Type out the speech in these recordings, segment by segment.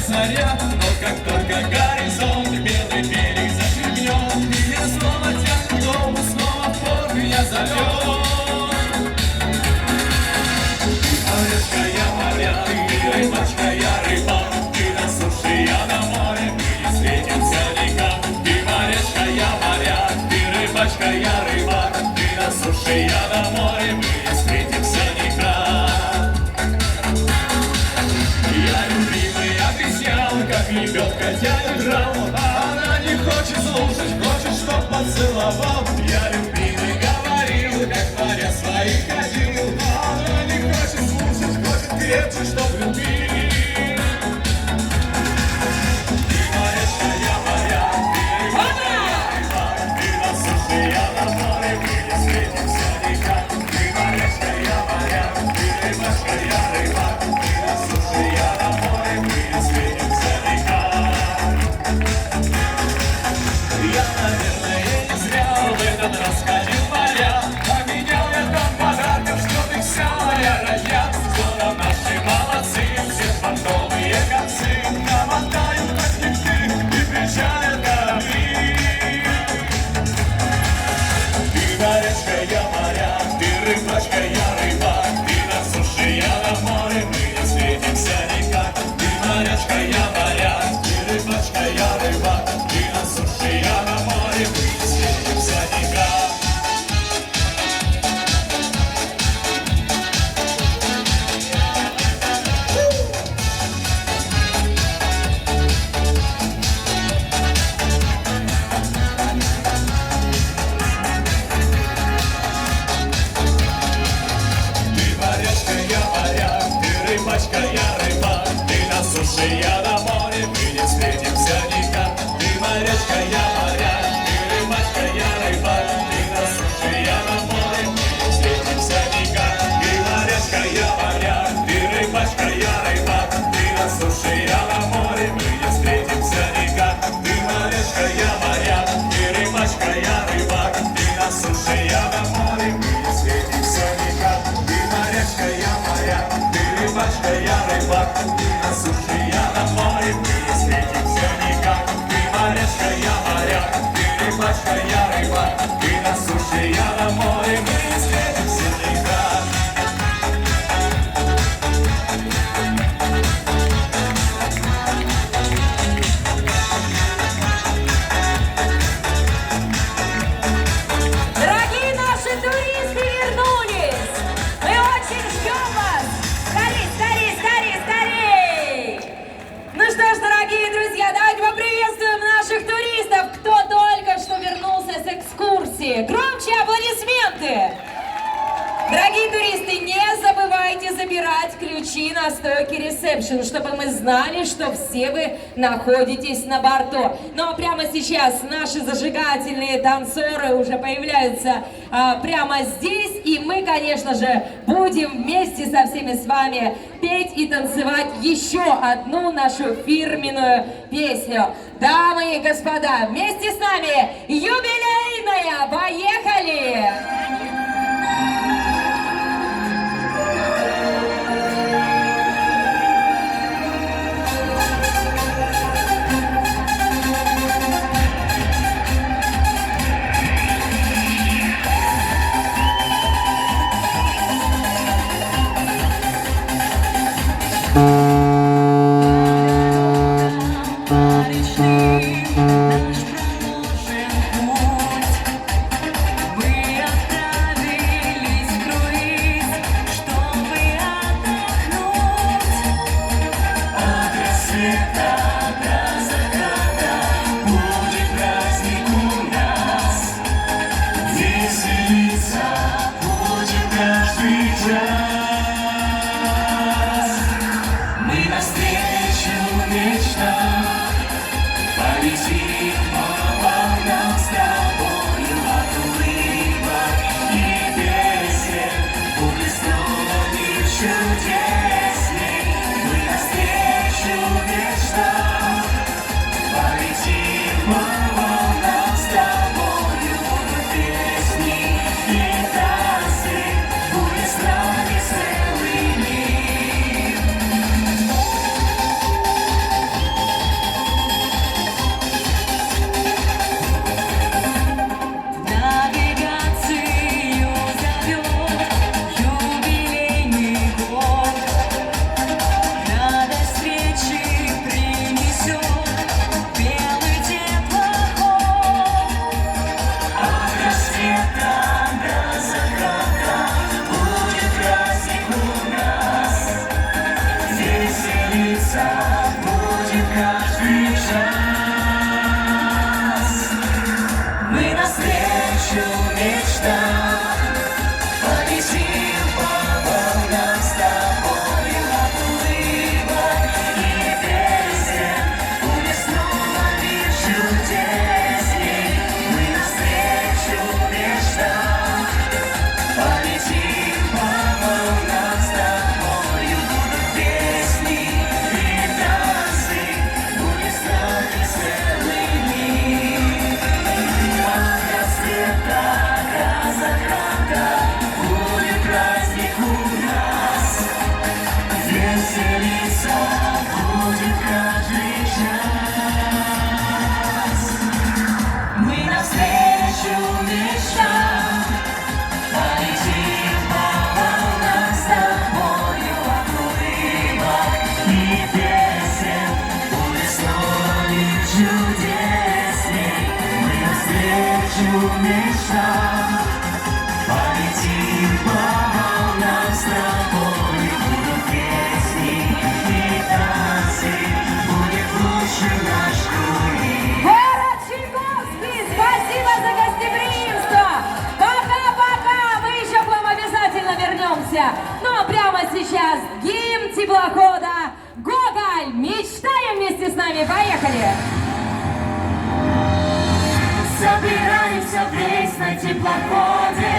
заря, но как только горизонт белый берег зашибнет, меня снова тянет к дому, снова в порт меня зовет. Орешка, я моряк, ты рыбачка, я рыбак, ты на суше, я на море, мы не встретимся никак. Ты морешка, я моряк, ты рыбачка, я рыбак, ты на суше, я на море, мы не встретимся никак. Я любимый обещал, как лебедка тянет жал, а она не хочет слушать, хочет, чтоб поцеловал. Я любимый говорил, как моря своих ходил, а она не хочет слушать, хочет крепче, чтоб любил. Ты морешка, я моряк, ты рыбачка, я рыбак, ты на суше, я на море, мы не встретимся никак. Ты морешка, я моряк, ты рыбачка, я рыбак, ты на суше, я на море, мы не встретимся никак. Я, наверное, не зря в этот раз ходил моря, поменял я там подарков, чтоб их вся моя родня. Скоро наши молодцы, все фартовые концы намотают как нефты и причалят корабли. Ты морешка, я моряк, ты рыбачка, я рыбак, ты на суше, я на море, мы не встретимся никак. Ты морешка, я моряк, ты рыбачка, я рыбак, ты на суше, я на море, мы не встретимся никак. Ты морешка, я моряк, ты рыбачка, я рыбак, ты на суше, я на море, мы не встретимся никак. Ты морешка, я моряк, ты рыбачка, я рыбак, ты на суше, я на море, мы не встретимся никак. Ты морешка, я моряк, ты рыбачка, я рыбак, ты на суше, я на море, мы не встретимся никак. Ты морешка, я моряк, ты рыбачка, я рыбак, ты на суше, я на море, мы не встретимся никак. Ты морешка, я моряк, ты рыбачка, я рыбак, ты на суше, я на море, мы не встретимся никак. Ты морешка, я моряк, ты рыбачка, я рыбак, ты на суше, я на море, мы не встретимся никак. Дорогие наши туристы вернулись! Мы очень ждем вас! Скорей, скорей, скорей, скорей! Ну что ж, дорогие друзья, давайте поприветствуем наших туристов, кто только что вернулся с экскурсии. Громче аплодисменты! Дорогие туристы, не забывайте забирать ключи на стойке ресепшн, чтобы мы знали, что все вы находитесь на борту. Ну а прямо сейчас наши зажигательные танцоры уже появляются прямо здесь. И мы, конечно же, будем вместе со всеми с вами петь и танцевать еще одну нашу фирменную песню. Дамы и господа, вместе с нами юбилейная! Поехали! Наш проложен путь, мы мечта. Полетим по волнам с тобой, будут песни и танцы, будет лучше наш курить. Город Чайковский, спасибо за гостеприимство! Пока-пока! Мы еще к вам обязательно вернемся! Ну а прямо сейчас гимн теплохода «Гоголь». Мечтаем вместе с нами! Поехали! Собираемся весь на теплоходе,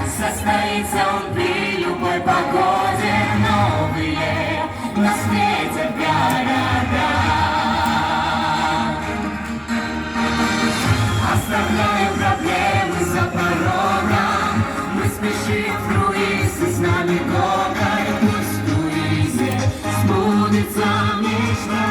состоится он при любой погоде. Новые нас встретят города. Оставляем проблемы за порогом, мы спешим в круиз, и с нами Гоголь. Пусть в круизе сбудется мечта.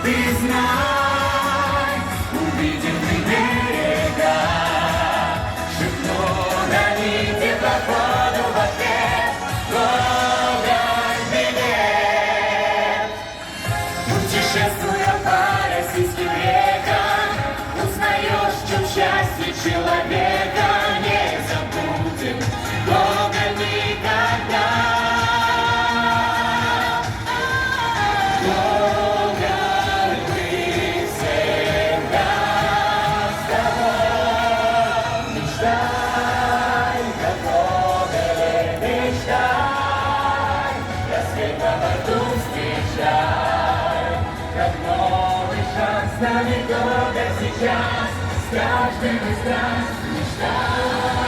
Ты знай, увидим мы берега, шепнули теплоходу в ответ Гоголь билет. Путешествуя по российским рекам, узнаешь, в чем счастье человека. Не забудем Гоголь никогда. С нами Гоголь сейчас, с каждым из нас мечтай.